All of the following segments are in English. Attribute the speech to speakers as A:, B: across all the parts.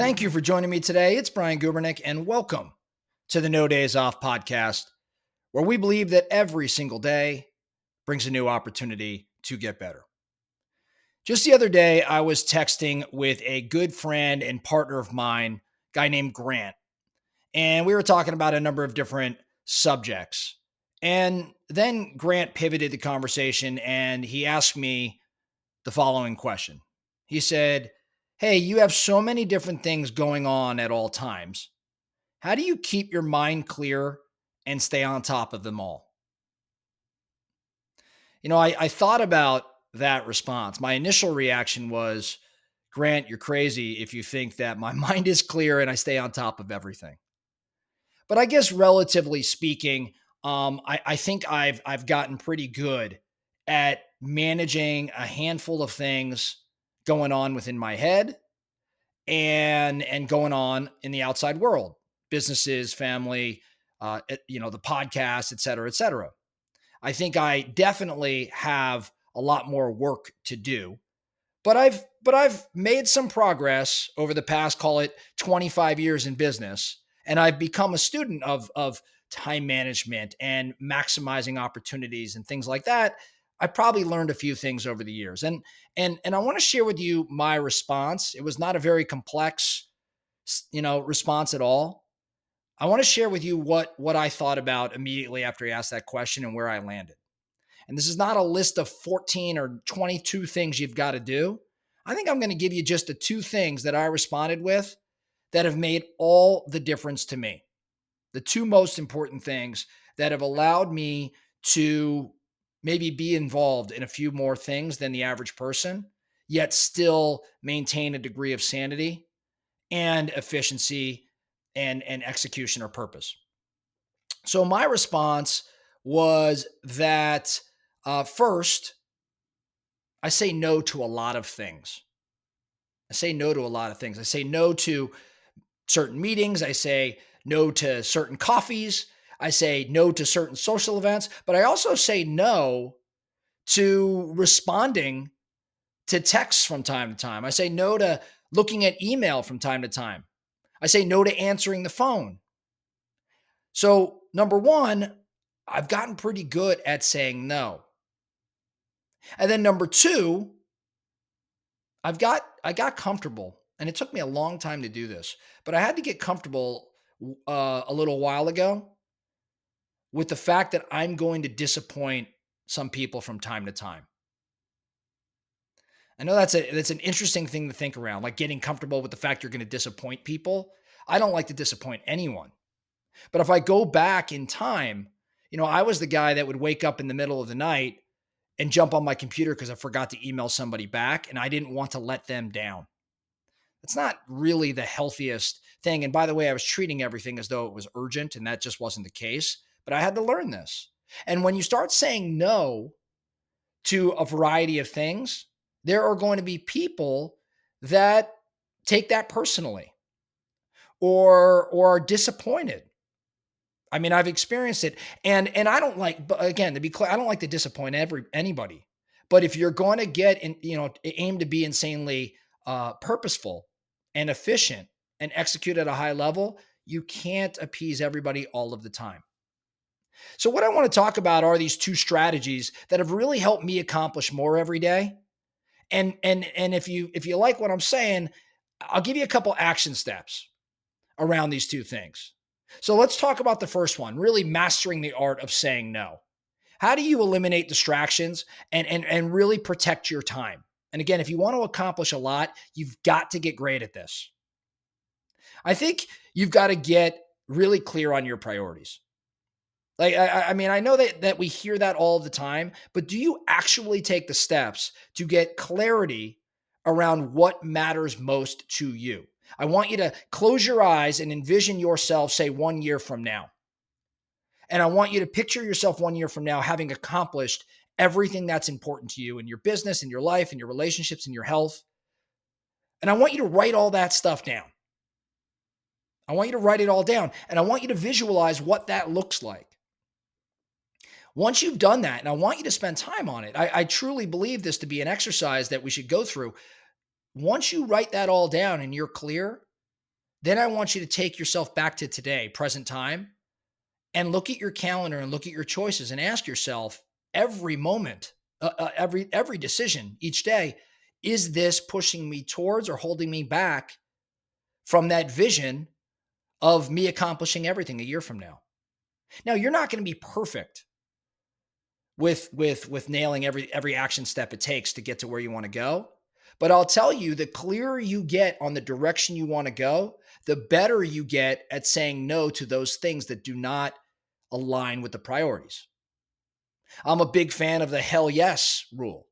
A: Thank you for joining me today. It's Brian Gubernick, and welcome to the No Days Off podcast, where we believe that every single day brings a new opportunity to get better. Just the other day, I was texting with a good friend and partner of mine, a guy named Grant, and we were talking about a number of different subjects. And then Grant pivoted the conversation and he asked me the following question. He said, "Hey, you have so many different things going on at all times. How do you keep your mind clear and stay on top of them all?" I thought about that response. My initial reaction was, Grant, you're crazy if you think that my mind is clear and I stay on top of everything. But I guess relatively speaking, I think I've gotten pretty good at managing a handful of things going on within my head and going on in the outside world, businesses, family, the podcast, et cetera, et cetera. I think I definitely have a lot more work to do, but I've made some progress over the past, call it 25 years in business, and I've become a student of time management and maximizing opportunities and things like that. I probably learned a few things over the years, and I want to share with you my response. It was not a very complex, response at all. I want to share with you what I thought about immediately after he asked that question and where I landed. And this is not a list of 14 or 22 things you've got to do. I think I'm going to give you just the two things that I responded with that have made all the difference to me. The two most important things that have allowed me to maybe be involved in a few more things than the average person, yet still maintain a degree of sanity and efficiency and execution or purpose. So my response was that first, I say no to a lot of things. I say no to a lot of things. I say no to certain meetings. I say no to certain coffees. I say no to certain social events, but I also say no to responding to texts from time to time. I say no to looking at email from time to time. I say no to answering the phone. So, number one, I've gotten pretty good at saying no. And then number two, I got comfortable, and it took me a long time to do this, but I had to get comfortable a little while ago with the fact that I'm going to disappoint some people from time to time. I know that's an interesting thing to think around, like getting comfortable with the fact you're going to disappoint people. I don't like to disappoint anyone. But if I go back in time, I was the guy that would wake up in the middle of the night and jump on my computer because I forgot to email somebody back and I didn't want to let them down. That's not really the healthiest thing. And by the way, I was treating everything as though it was urgent, and that just wasn't the case. But I had to learn this. And when you start saying no to a variety of things, there are going to be people that take that personally or are disappointed. I mean, I've experienced it, and I don't like. But again, to be clear, I don't like to disappoint anybody. But if you're going to get in, aim to be insanely purposeful and efficient and execute at a high level, you can't appease everybody all of the time. So, what I want to talk about are these two strategies that have really helped me accomplish more every day. And if you like what I'm saying, I'll give you a couple action steps around these two things. So let's talk about the first one, really mastering the art of saying no. How do you eliminate distractions and really protect your time? And again, if you want to accomplish a lot, you've got to get great at this. I think you've got to get really clear on your priorities. Like, I mean, I know that we hear that all the time, but do you actually take the steps to get clarity around what matters most to you? I want you to close your eyes and envision yourself, say, 1 year from now. And I want you to picture yourself 1 year from now having accomplished everything that's important to you in your business, in your life, in your relationships, in your health. And I want you to write all that stuff down. I want you to write it all down. And I want you to visualize what that looks like. Once you've done that, and I want you to spend time on it, I truly believe this to be an exercise that we should go through. Once you write that all down and you're clear, Then I want you to take yourself back to today, present time, and look at your calendar and look at your choices and ask yourself every moment, every decision each day, is this pushing me towards or holding me back from that vision of me accomplishing everything a year from now? Now, you're not going to be perfect with nailing every action step it takes to get to where you want to go. But I'll tell you, the clearer you get on the direction you want to go, the better you get at saying no to those things that do not align with the priorities. I'm a big fan of the hell yes rule.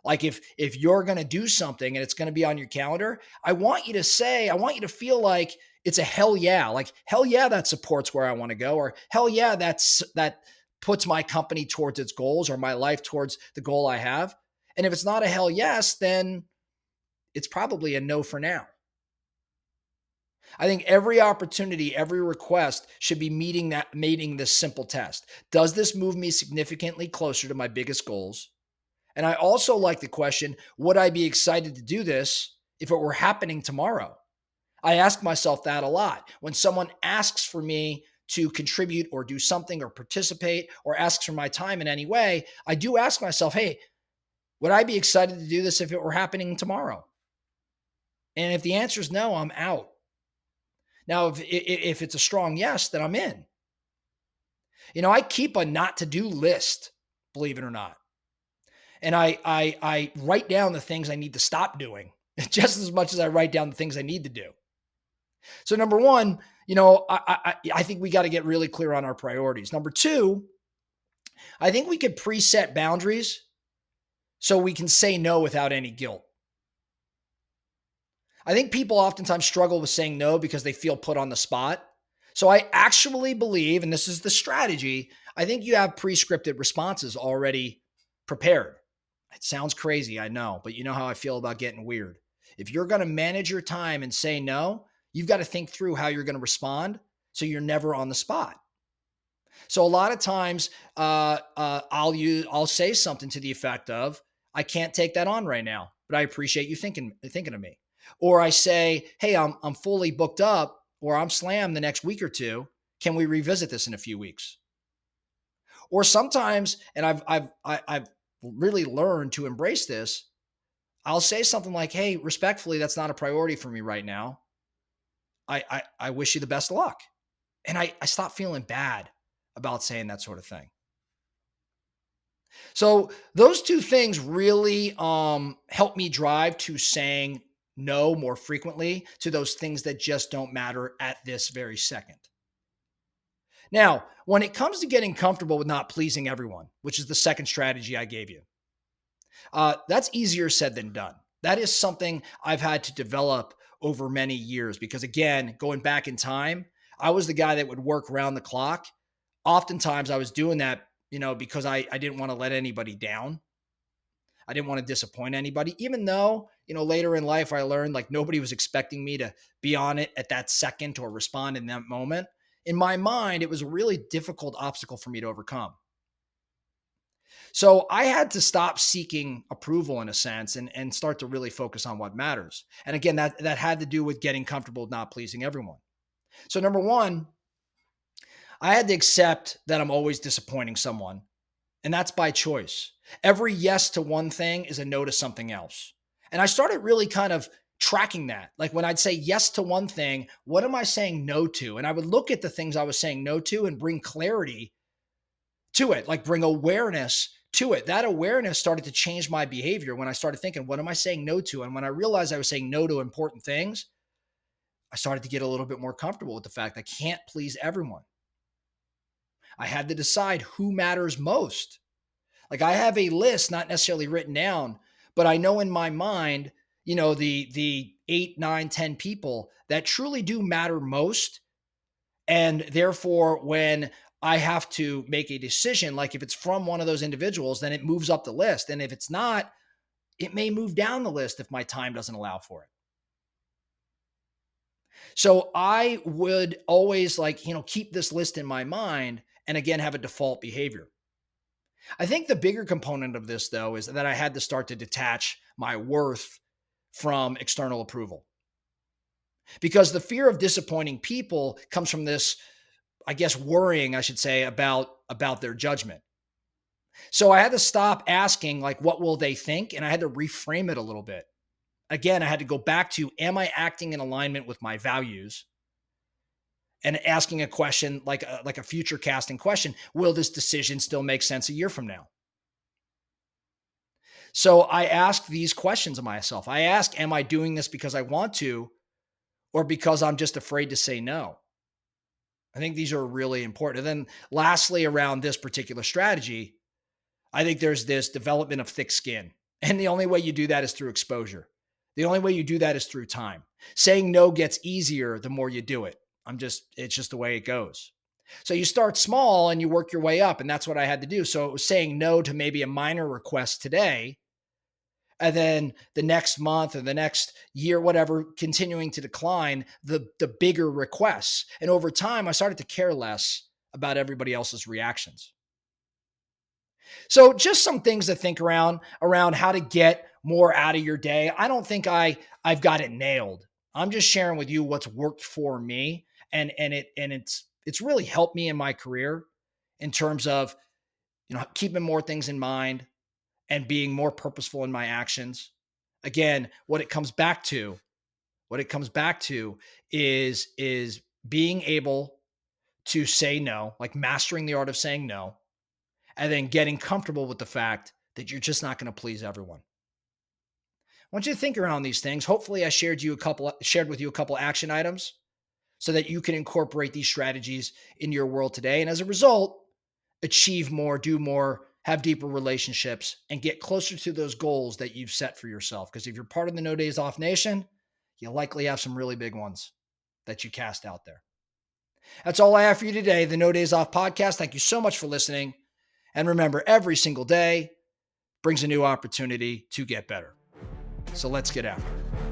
A: Like if you're going to do something and it's going to be on your calendar, I want you to say, I want you to feel like it's a hell yeah. Like hell yeah, that supports where I want to go, or hell yeah, that puts my company towards its goals or my life towards the goal I have. And if it's not a hell yes, then it's probably a no for now. I think every opportunity, every request should be meeting this simple test. Does this move me significantly closer to my biggest goals? And I also like the question, would I be excited to do this if it were happening tomorrow? I ask myself that a lot. When someone asks for me to contribute or do something or participate or asks for my time in any way, I do ask myself, hey, would I be excited to do this if it were happening tomorrow? And if the answer is no, I'm out. Now, if it's a strong yes, then I'm in. I keep a not to do list, believe it or not. And I write down the things I need to stop doing just as much as I write down the things I need to do. So number one, I think we got to get really clear on our priorities. Number two, I think we could preset boundaries so we can say no without any guilt. I think people oftentimes struggle with saying no because they feel put on the spot. So I actually believe, and this is the strategy, I think you have pre-scripted responses already prepared. It sounds crazy, I know, but you know how I feel about getting weird. If you're going to manage your time and say no, you've got to think through how you're going to respond so you're never on the spot. So a lot of times, I'll say something to the effect of, "I can't take that on right now, but I appreciate you thinking of me." Or I say, "Hey, I'm fully booked up, or I'm slammed the next week or two. Can we revisit this in a few weeks?" Or sometimes, and I've really learned to embrace this. I'll say something like, "Hey, respectfully, that's not a priority for me right now. I wish you the best of luck." And I stop feeling bad about saying that sort of thing. So those two things really help me drive to saying no more frequently to those things that just don't matter at this very second. Now, when it comes to getting comfortable with not pleasing everyone, which is the second strategy I gave you, that's easier said than done. That is something I've had to develop over many years because, again, going back in time, I was the guy that would work around the clock. Oftentimes, I was doing that, because I didn't want to let anybody down. I didn't want to disappoint anybody, even though, later in life, I learned like nobody was expecting me to be on it at that second or respond in that moment. In my mind, it was a really difficult obstacle for me to overcome. So I had to stop seeking approval in a sense and start to really focus on what matters. And again, that had to do with getting comfortable with not pleasing everyone. So number one, I had to accept that I'm always disappointing someone, and that's by choice. Every yes to one thing is a no to something else. And I started really kind of tracking that. Like when I'd say yes to one thing, what am I saying no to? And I would look at the things I was saying no to and bring clarity to it, like bring awareness to it. That awareness started to change my behavior when I started thinking, what am I saying no to? And when I realized I was saying no to important things, I started to get a little bit more comfortable with the fact I can't please everyone. I had to decide who matters most. Like I have a list, not necessarily written down, but I know in my mind, the 8, 9, 10 people that truly do matter most. And therefore, when I have to make a decision, like if it's from one of those individuals, then it moves up the list. And if it's not, it may move down the list if my time doesn't allow for it. So I would always keep this list in my mind and again have a default behavior. I think the bigger component of this, though, is that I had to start to detach my worth from external approval. because the fear of disappointing people comes from this, I guess, worrying, I should say, about their judgment. So I had to stop asking, like, what will they think? And I had to reframe it a little bit. Again, I had to go back to, am I acting in alignment with my values? And asking a question like a future casting question, will this decision still make sense a year from now? So I ask these questions of myself. I ask, am I doing this because I want to, or because I'm just afraid to say no? I think these are really important. And then lastly, around this particular strategy, I think there's this development of thick skin. And the only way you do that is through exposure. The only way you do that is through time. Saying no gets easier the more you do it. It's just the way it goes. So you start small and you work your way up. And that's what I had to do. So it was saying no to maybe a minor request today. And then the next month or the next year, whatever, continuing to decline the bigger requests. And over time, I started to care less about everybody else's reactions. So just some things to think around how to get more out of your day. I don't think I've got it nailed. I'm just sharing with you what's worked for me, and it's really helped me in my career in terms of, keeping more things in mind and being more purposeful in my actions. Again, what it comes back to is being able to say no, like mastering the art of saying no, and then getting comfortable with the fact that you're just not going to please everyone. I want you to think around these things. Hopefully, I shared with you a couple action items so that you can incorporate these strategies in your world today. And as a result, achieve more, do more, have deeper relationships, and get closer to those goals that you've set for yourself. Because if you're part of the No Days Off Nation, you likely have some really big ones that you cast out there. That's all I have for you today, the No Days Off podcast. Thank you so much for listening. And remember, every single day brings a new opportunity to get better. So let's get after it.